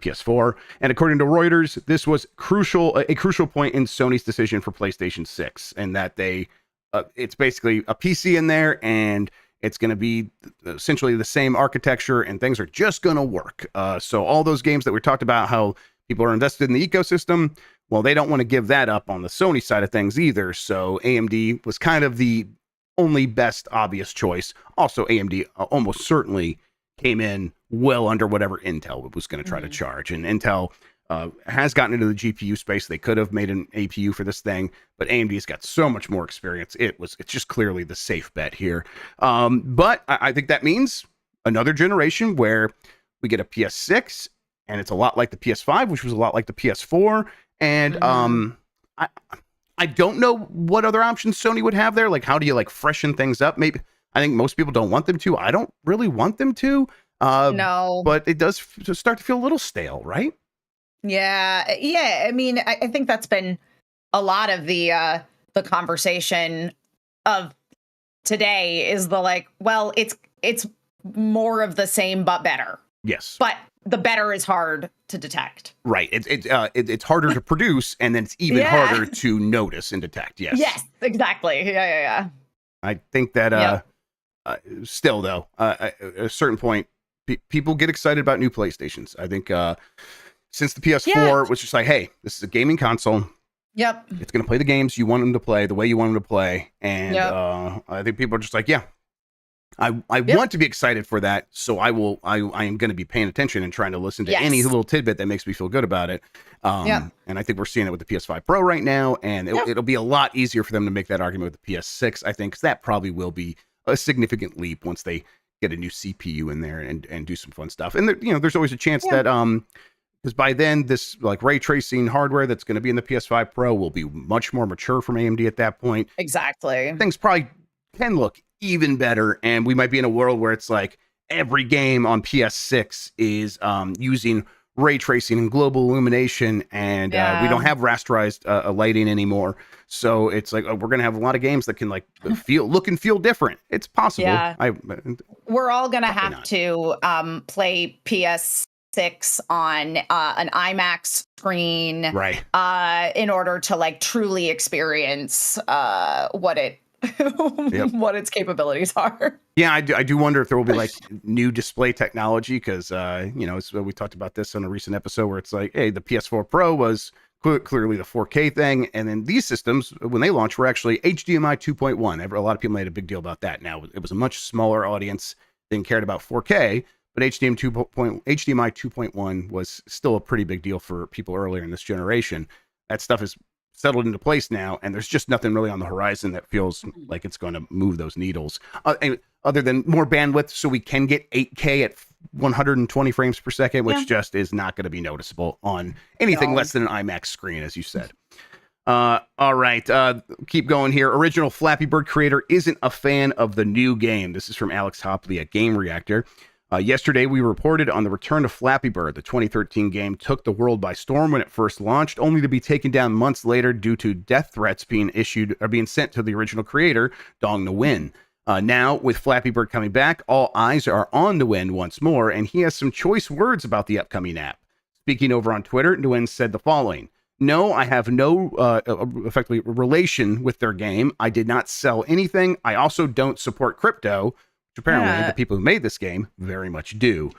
PS4. And according to Reuters, this was a crucial point in Sony's decision for PlayStation 6, and that it's basically a PC in there, and it's going to be essentially the same architecture, and things are just going to work. So all those games that we talked about, how people are invested in the ecosystem, well, they don't want to give that up on the Sony side of things either. So AMD was kind of the only best obvious choice. Also, AMD almost certainly came in well under whatever Intel was going to try to charge. And Intel has gotten into the GPU space. They could have made an APU for this thing, but AMD's got so much more experience. It's just clearly the safe bet here. But I think that means another generation where we get a PS6, and it's a lot like the PS5, which was a lot like the PS4. And I don't know what other options Sony would have there. Like, how do you like freshen things up? Maybe I think most people don't want them to. I don't really want them to. No, but it does start to feel a little stale, right? Yeah. I mean, I think that's been a lot of the conversation of today is the like, well, it's more of the same but better. Yes. But the better is hard to detect. Right. It's harder to produce, and then it's even harder to notice and detect. Yes. Yes, exactly. Yeah. I think that still though, at a certain point, people get excited about new PlayStations. I think since the PS4 was just like, hey, this is a gaming console. Yep. It's going to play the games you want them to play the way you want them to play, and I think people are just like, yeah. I want to be excited for that, so I am going to be paying attention and trying to listen to any little tidbit that makes me feel good about it. And I think we're seeing it with the PS5 Pro right now, and it'll be a lot easier for them to make that argument with the PS6, I think, because that probably will be a significant leap once they get a new CPU in there and do some fun stuff. And there's always a chance that because by then this like ray tracing hardware that's going to be in the PS5 Pro will be much more mature from AMD at that point. Exactly. Things probably can look even better, and we might be in a world where it's like every game on PS6 is using ray tracing and global illumination, and we don't have rasterized lighting anymore. So it's like we're gonna have a lot of games that can like look and feel different. It's possible. Yeah. We're all gonna have to play PS6 on an IMAX screen, right? In order to like truly experience what its capabilities are. Yeah, I do wonder if there will be like new display technology, because we talked about this on a recent episode where it's like, hey, the PS4 Pro was clearly the 4K thing, and then these systems when they launched were actually HDMI 2.1. A lot of people made a big deal about that. Now it was a much smaller audience than cared about 4K, but HDMI 2.1 was still a pretty big deal for people earlier in this generation. That stuff is settled into place now, and there's just nothing really on the horizon that feels like it's going to move those needles, other than more bandwidth, so we can get 8K at 120 frames per second, which just is not going to be noticeable on anything less than an IMAX screen, as you said. All right, keep going here. Original Flappy Bird creator isn't a fan of the new game. This is from Alex Hopley at Game Reactor. Yesterday, we reported on the return of Flappy Bird. The 2013 game took the world by storm when it first launched, only to be taken down months later due to death threats being sent to the original creator, Dong Nguyen. Now, with Flappy Bird coming back, all eyes are on Nguyen once more, and he has some choice words about the upcoming app. Speaking over on Twitter, Nguyen said the following: "No, I have no effectively relation with their game. I did not sell anything. I also don't support crypto." Apparently, the people who made this game very much do.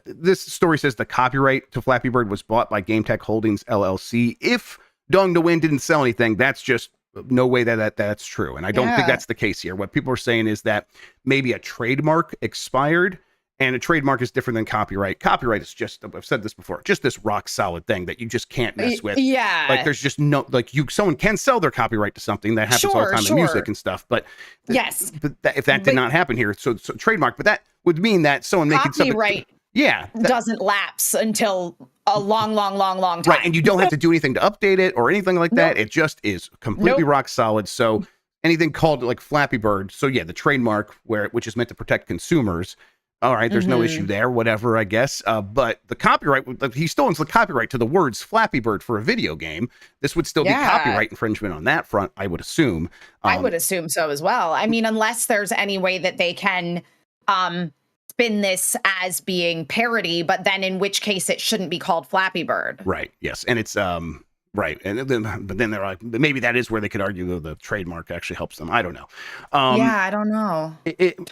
This story says the copyright to Flappy Bird was bought by GameTech Holdings LLC. If Dong Nguyen didn't sell anything, that's just no way that's true. And I don't think that's the case here. What people are saying is that maybe a trademark expired And a trademark is different than copyright. Copyright is just, I've said this before, just this rock solid thing that you just can't mess with. Yeah. Like there's just no, like someone can sell their copyright to something. That happens all the time in music and stuff. But yes, if that did not happen here, so trademark, but that would mean that someone making something. Copyright that doesn't lapse until a long time. Right. And you don't have to do anything to update it or anything like that. It just is completely rock solid. So anything called like Flappy Bird. So yeah, the trademark which is meant to protect consumers. All right, there's no issue there, whatever, I guess. But the copyright, he still owns the copyright to the words Flappy Bird for a video game. This would still be copyright infringement on that front, I would assume. I would assume so as well. I mean, unless there's any way that they can spin this as being parody, but then in which case it shouldn't be called Flappy Bird. Right, yes. And it's, right. And then they're like, maybe that is where they could argue the trademark actually helps them. I don't know. Yeah, I don't know.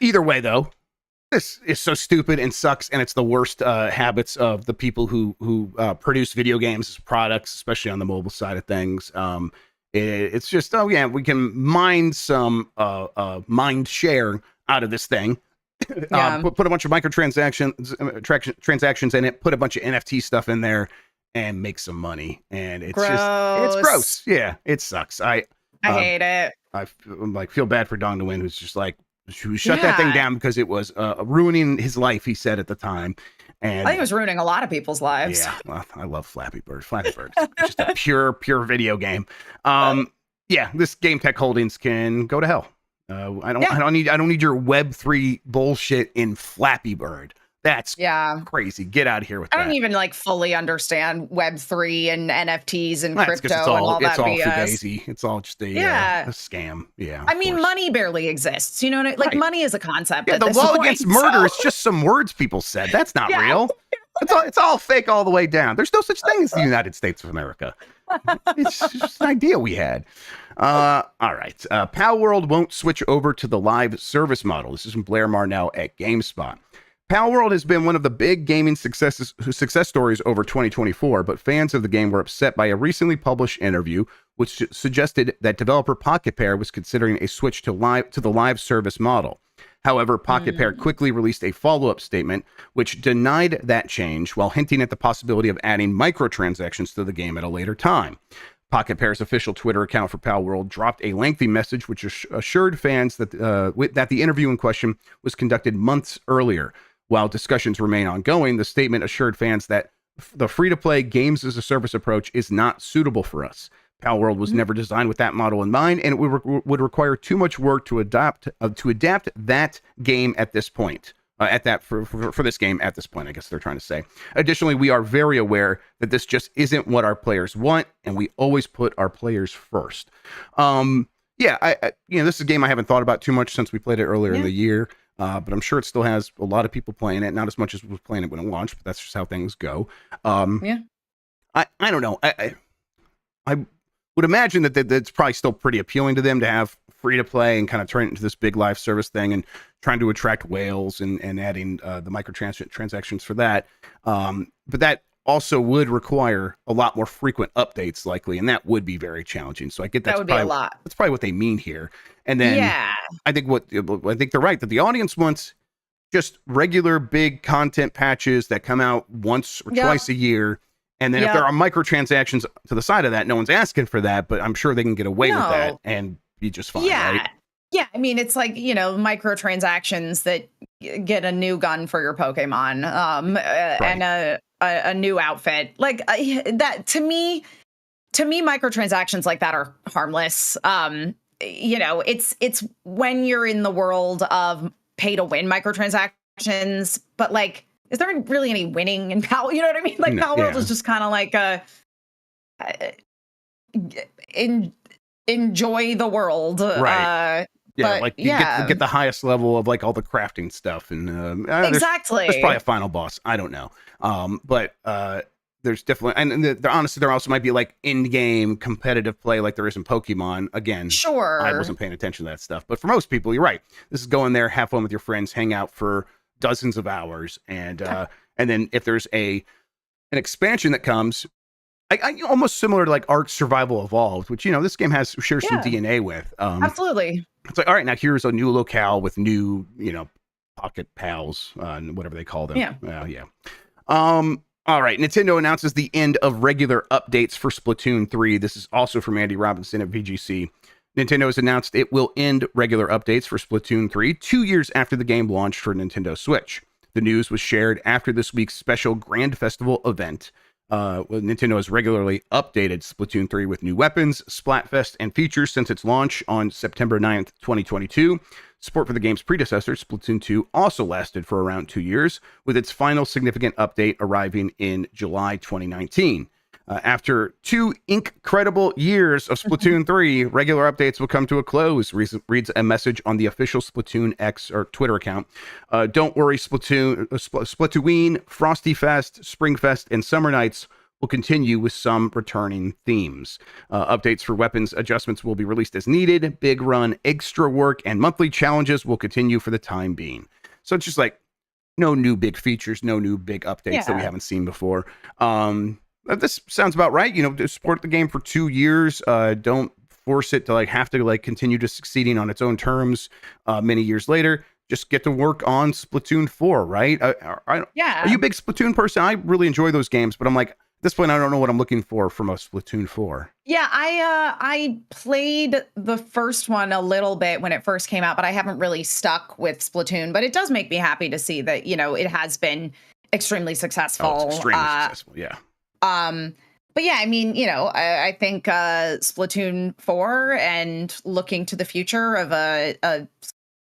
Either way, though. This is so stupid and sucks, and it's the worst habits of the people who produce video games as products, especially on the mobile side of things. It's just, we can mine some mind share out of this thing. Put a bunch of transactions in it, put a bunch of NFT stuff in there, and make some money. And it's it's gross. Yeah, it sucks. I hate it. I feel bad for Dong Nguyen, who's just like, who shut that thing down because it was ruining his life, he said at the time. And I think it was ruining a lot of people's lives. Yeah, well, I love Flappy Bird. Flappy Bird is just a pure video game. This Game Tech Holdings can go to hell. I don't need your Web3 bullshit in Flappy Bird. That's crazy. Get out of here with that. I don't even like fully understand Web3 and NFTs and crypto and all that it's all BS. Fugazi. It's all just a scam. Yeah. I mean, money barely exists. You know what I mean? Like money is a concept. Yeah, the law against murder is just some words people said. That's not real. It's all fake all the way down. There's no such thing as the United States of America. It's just an idea we had. All right. Pal World won't switch over to the live service model. This is from Blair Marnell at GameSpot. Pal World has been one of the big gaming success stories over 2024, but fans of the game were upset by a recently published interview which suggested that developer Pocket Pair was considering a switch to the live service model. However, Pocket Pair quickly released a follow-up statement which denied that change while hinting at the possibility of adding microtransactions to the game at a later time. Pocket Pair's official Twitter account for Pal World dropped a lengthy message which assured fans that the interview in question was conducted months earlier. While discussions remain ongoing, the statement assured fans that the free-to-play games as a service approach is not suitable for us. Pal World was never designed with that model in mind, and it would require too much work to adapt that game at this point. For this game at this point, I guess they're trying to say. Additionally, we are very aware that this just isn't what our players want, and we always put our players first. This is a game I haven't thought about too much since we played it earlier in the year. But I'm sure it still has a lot of people playing it, not as much as was playing it when it launched, but that's just how things go. I don't know. I would imagine that it's probably still pretty appealing to them to have free to play and kind of turn it into this big live service thing and trying to attract whales and adding the microtransactions for that. But that also would require a lot more frequent updates likely, and that would be very challenging. So I get that would be a lot. That's probably what they mean here. And then I think they're right that the audience wants just regular big content patches that come out once or twice a year. And then if there are microtransactions to the side of that, no one's asking for that, but I'm sure they can get away with that and be just fine. Right? Yeah. I mean, it's like, microtransactions that get a new gun for your Pokemon, and a new outfit like that. To me, microtransactions like that are harmless. It's when you're in the world of pay to win microtransactions, but like, is there really any winning in Pal? You know what I mean? Like Pal World is just kind of like enjoy the world. Right. You get the highest level of like all the crafting stuff and exactly. There's probably a final boss. I don't know. But there's definitely, and honestly, there also might be like in-game competitive play like there is in Pokemon. Again, sure, I wasn't paying attention to that stuff. But for most people, you're right. This is going there, have fun with your friends, hang out for dozens of hours, and then if there's an expansion that comes, I almost similar to like Ark Survival Evolved, which this game shares some DNA with. Absolutely. It's like, all right, now here's a new locale with new Pocket Pals, whatever they call them. Yeah. Yeah. All right. Nintendo announces the end of regular updates for Splatoon 3. This is also from Andy Robinson at VGC. Nintendo has announced it will end regular updates for Splatoon 3 2 years after the game launched for Nintendo Switch. The news was shared after this week's special Grand Festival event. Nintendo has regularly updated Splatoon 3 with new weapons, Splatfest, and features since its launch on September 9th, 2022. Support for the game's predecessor, Splatoon 2, also lasted for around 2 years, with its final significant update arriving in July 2019. After 2 incredible years of Splatoon 3, regular updates will come to a close, reads a message on the official Splatoon X or Twitter account. Don't worry, Splatoon, Frosty Fest, Spring Fest, and Summer Nights will continue with some returning themes. Updates for weapons adjustments will be released as needed. Big Run, extra work, and monthly challenges will continue for the time being. So it's just like no new big features, no new big updates that we haven't seen before. This sounds about right. To support the game for 2 years. Don't force it to have to continue to succeeding on its own terms many years later. Just get to work on Splatoon 4, right? Are you a big Splatoon person? I really enjoy those games, but I'm like, at this point, I don't know what I'm looking for from a Splatoon 4. Yeah, I played the first one a little bit when it first came out, but I haven't really stuck with Splatoon. But it does make me happy to see that, it has been extremely successful. Oh, it's extremely successful, yeah. But yeah, I mean, I think Splatoon 4 and looking to the future of a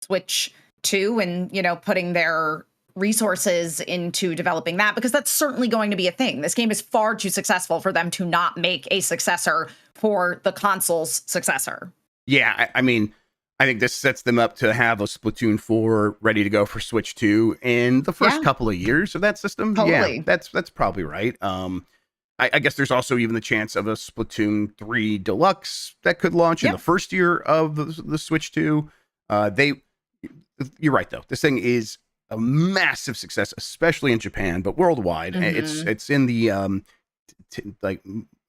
Switch 2 and, putting their resources into developing that, because that's certainly going to be a thing. This game is far too successful for them to not make a successor for the console's successor. Yeah, I mean, I think this sets them up to have a Splatoon 4 ready to go for Switch 2 in the first couple of years of that system. Totally. Yeah, that's probably right. I guess there's also even the chance of a Splatoon 3 Deluxe that could launch in the first year of the Switch 2. You're right, though. This thing is a massive success, especially in Japan, but worldwide. It's in the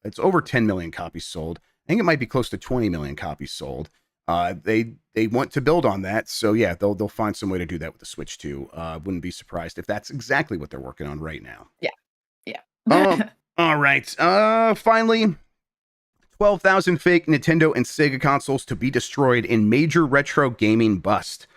it's over 10 million copies sold. I think it might be close to 20 million copies sold. They want to build on that, so yeah, they'll find some way to do that with the Switch 2. Wouldn't be surprised if that's exactly what they're working on right now. Yeah. All right. Finally, 12,000 fake Nintendo and Sega consoles to be destroyed in major retro gaming bust.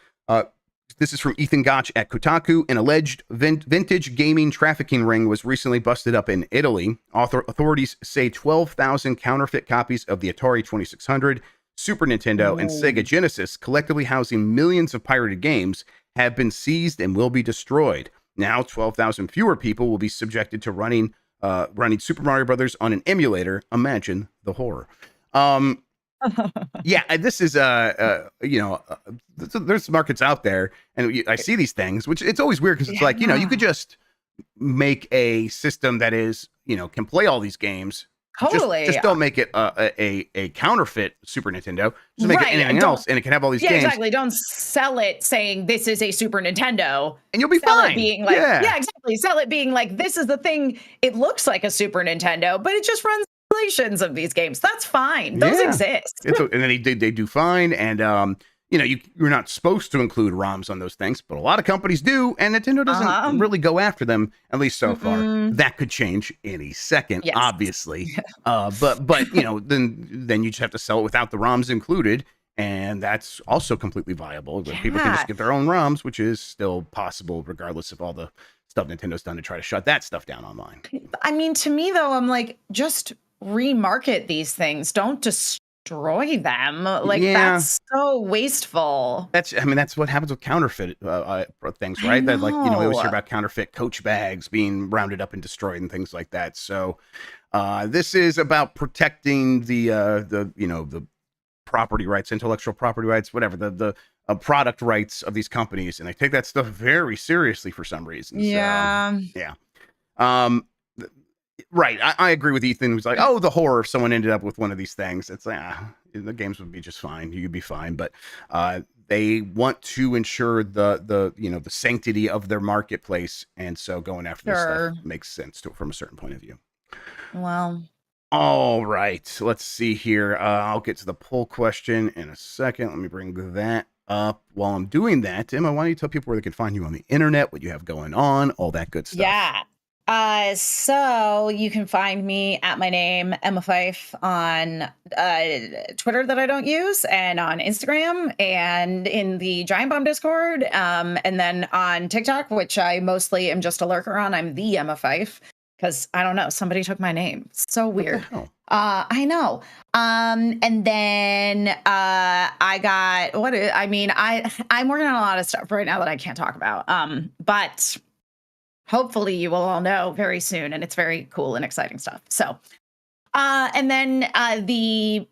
This is from Ethan Gotch at Kotaku. An alleged vintage gaming trafficking ring was recently busted up in Italy. Authorities say 12,000 counterfeit copies of the Atari 2600, Super Nintendo, and Sega Genesis, collectively housing millions of pirated games, have been seized and will be destroyed. Now, 12,000 fewer people will be subjected to running Super Mario Brothers on an emulator. Imagine the horror. Yeah, this is there's markets out there, and I see these things, which it's always weird because it's like, you could just make a system that is, can play all these games. Totally. Just don't make it a counterfeit Super Nintendo. Just make it anything else, and it can have all these games. Exactly. Don't sell it saying this is a Super Nintendo, and you'll be fine. It being like, exactly. Sell it being like, this is the thing. It looks like a Super Nintendo, but it just runs simulations of these games. That's fine. Those exist. And then they do fine, and you're not supposed to include ROMs on those things, but a lot of companies do, and Nintendo doesn't really go after them, at least so far. That could change any second, obviously. But then you just have to sell it without the ROMs included, and that's also completely viable. People can just get their own ROMs, which is still possible regardless of all the stuff Nintendo's done to try to shut that stuff down online. I mean, to me though, I'm like, just remarket these things. Don't destroy them. That's so wasteful. That's what happens with counterfeit things, right? That we always hear about counterfeit Coach bags being rounded up and destroyed and things like that. So this is about protecting the property rights, intellectual property rights, whatever, the product rights of these companies, and they take that stuff very seriously for some reason. Yeah. So, yeah. Right. I agree with Ethan, who's like, oh, the horror if someone ended up with one of these things. It's like, the games would be just fine. You'd be fine. But they want to ensure the sanctity of their marketplace. And so going after this stuff makes sense from a certain point of view. Well. All right. Let's see here. I'll get to the poll question in a second. Let me bring that while I'm doing that, Emma, why don't you tell people where they can find you on the internet, what you have going on, all that good stuff? Yeah. So you can find me at my name, Emma Fyffe, on Twitter that I don't use, and on Instagram, and in the Giant Bomb Discord, and then on TikTok, which I mostly am just a lurker on. I'm the Emma Fyffe, because I don't know, somebody took my name. It's so weird. I know. And then I'm working on a lot of stuff right now that I can't talk about. But hopefully you will all know very soon, and it's very cool and exciting stuff. So, and then the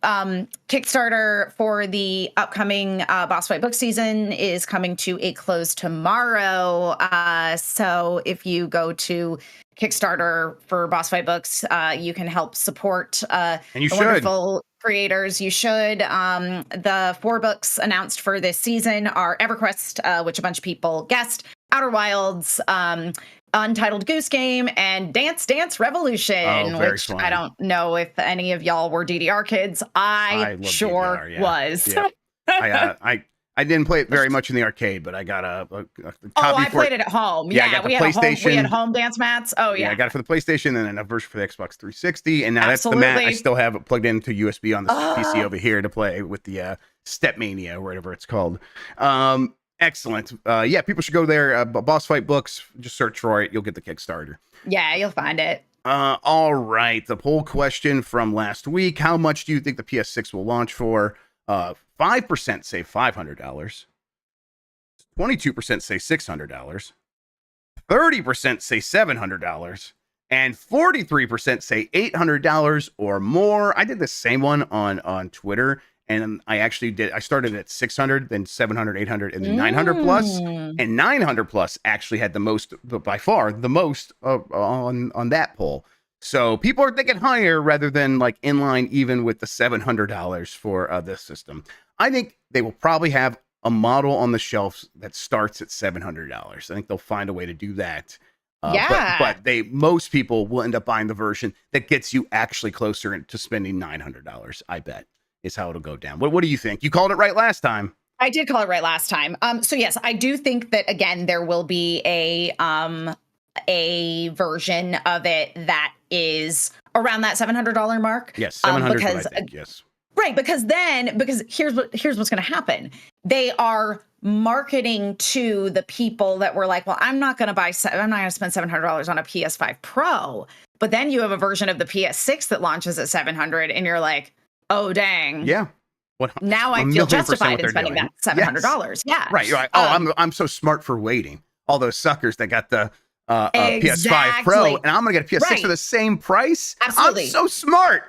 Kickstarter for the upcoming Boss Fight book season is coming to a close tomorrow. So if you go to Kickstarter for Boss Fight books, you can help support and you the wonderful creators. You should. The 4 books announced for this season are EverQuest, which a bunch of people guessed, Outer Wilds, Untitled Goose Game, and Dance Dance Revolution, which fun. I don't know if any of y'all were DDR kids. I sure DDR, was. Yeah. I didn't play it very much in the arcade, but I got a copy I played it at home. Yeah, I got the PlayStation. We had home dance mats. Oh, yeah. I got it for the PlayStation and then a version for the Xbox 360. And now that's the mat I still have it plugged into USB on the PC over here to play with the Stepmania, or whatever it's called. Excellent. People should go there. Boss Fight books, just search for it. You'll get the Kickstarter. Yeah, you'll find it. All right. The poll question from last week. How much do you think the PS6 will launch for? 5% say $500. 22% say $600. 30% say $700. And 43% say $800 or more. I did the same one on Twitter. And I started at 600, then 700, 800, and then 900 plus. And 900 plus actually had the most, by far, the most on that poll. So people are thinking higher rather than like in line, even with the $700 for this system. I think they will probably have a model on the shelves that starts at $700. I think they'll find a way to do that. But most people will end up buying the version that gets you actually closer to spending $900. I bet is how it'll go down. What do you think? You called it right last time. I did call it right last time. So yes, I do think that again there will be a version of it that is around that $700 mark. Yes, 700 is what I think, yes. Right, because here's what's going to happen. They are marketing to the people that were like, well, I'm not going to spend $700 on a PS5 Pro. But then you have a version of the PS6 that launches at $700, and you're like, oh dang. Yeah. Now I feel justified in spending that $700. Yes. Yeah. Right. You're like, I'm so smart for waiting. All those suckers that got the PS5 Pro, and I'm going to get a PS6 for the same price. Absolutely. I'm so smart.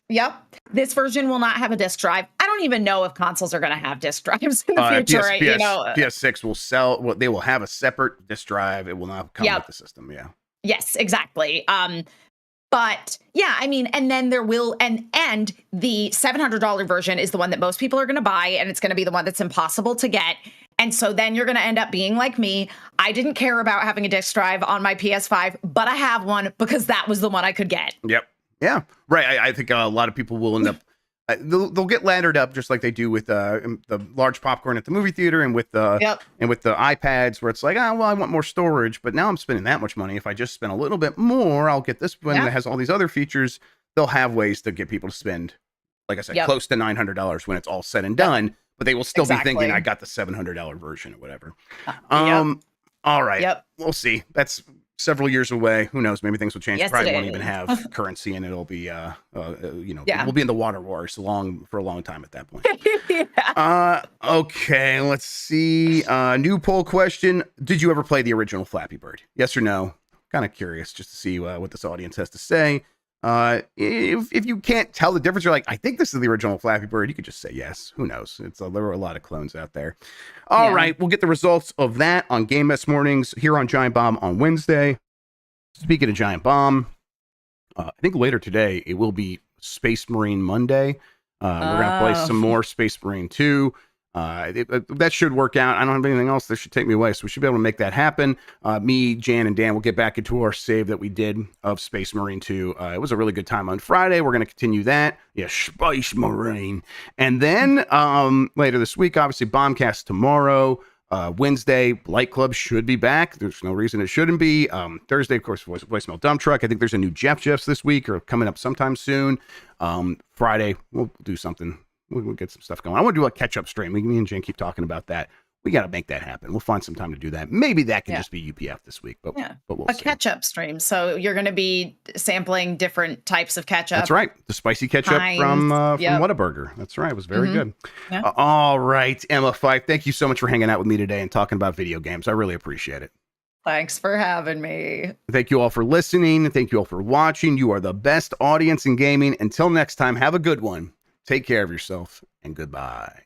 Yep. This version will not have a disc drive. I don't even know if consoles are going to have disc drives in the future. PS6 will sell. They will have a separate disc drive. It will not come with the system. Yeah. Yes, exactly. But yeah, I mean, and then there will, and the $700 version is the one that most people are going to buy, and it's going to be the one that's impossible to get. And so then you're going to end up being like me. I didn't care about having a disc drive on my PS5, but I have one because that was the one I could get. Yep. Yeah. Right. I think a lot of people will end up, they'll get laddered up just like they do with the large popcorn at the movie theater and with the iPads, where it's like, I want more storage, but now I'm spending that much money. If I just spend a little bit more, I'll get this one that has all these other features. They'll have ways to get people to spend, like I said, close to $900 when it's all said and done, but they will still be thinking I got the $700 version or whatever. All right. Yep. We'll see. That's several years away. Who knows? Maybe things will change. Yes, Probably won't even have currency, and it'll be, we'll be in the water wars for a long time at that point. Okay, let's see. New poll question: did you ever play the original Flappy Bird? Yes or no? Kind of curious just to see what this audience has to say. If you can't tell the difference, you're like, I think this is the original Flappy Bird, you could just say yes. Who knows? There were a lot of clones out there. All right, we'll get the results of that on Game Mess Mornings here on Giant Bomb on Wednesday. Speaking of Giant Bomb, I think later today it will be Space Marine Monday. We're gonna play some more Space Marine 2. That should work out. I don't have anything else that should take me away, so we should be able to make that happen. Me, Jan, and Dan will get back into our save that we did of Space Marine 2. It was a really good time on Friday. We're going to continue that. Yeah, Space Marine. And then later this week, obviously, Bombcast tomorrow. Wednesday, Light Club should be back. There's no reason it shouldn't be. Thursday, of course, Voicemail Dump Truck. I think there's a new Jeffs this week or coming up sometime soon. Friday, we'll do something. We'll get some stuff going. I want to do a catch-up stream. Me and Jen keep talking about that. We got to make that happen. We'll find some time to do that. Maybe that can just be UPF this week, but we'll see. Catch-up stream. So you're going to be sampling different types of ketchup. That's right. The spicy ketchup from Whataburger. That's right. It was very good. Yeah. All right, Emma Fyffe, thank you so much for hanging out with me today and talking about video games. I really appreciate it. Thanks for having me. Thank you all for listening. Thank you all for watching. You are the best audience in gaming. Until next time, have a good one. Take care of yourself, and goodbye.